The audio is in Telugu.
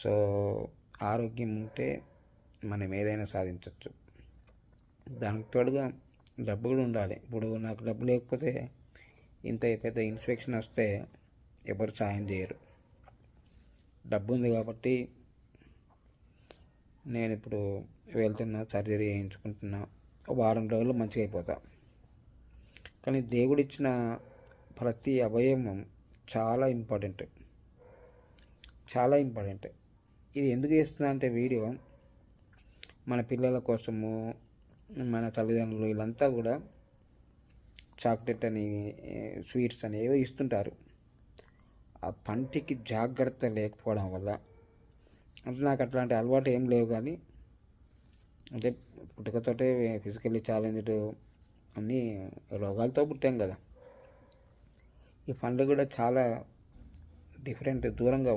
సో ఆరోగ్యం ఉంటే మనం ఏదైనా సాధించవచ్చు. దానికి తోడుగా డబ్బు కూడా ఉండాలి. ఇప్పుడు నాకు డబ్బు లేకపోతే ఇంత పెద్ద ఇన్ఫెక్షన్ వస్తే ఎవరు సాయం చేయరు. డబ్బు ఉంది కాబట్టి నేను ఇప్పుడు వెళ్తున్నా, సర్జరీ చేయించుకుంటున్నా, వారం రోజులు మంచిగా అయిపోతా. కానీ దేవుడిచ్చిన ప్రతి అవయవం చాలా ఇంపార్టెంట్, చాలా ఇంపార్టెంట్. ఇది ఎందుకు చేస్తున్నా అంటే వీడియో మన పిల్లల కోసము, మన తల్లిదండ్రులు వీళ్ళంతా కూడా చాక్లెట్ అని, స్వీట్స్ అని ఏవో ఇస్తుంటారు. ఆ పంటికి జాగ్రత్త లేకపోవడం వల్ల, అంటే నాకు అట్లాంటి అలవాటు ఏం లేవు, కానీ అంటే పుట్టుకతోటే ఫిజికల్లీ ఛాలెంజ్డ్ అన్నీ రోగాలతో పుట్టాం కదా. ఈ పండ్లు కూడా చాలా దూరంగా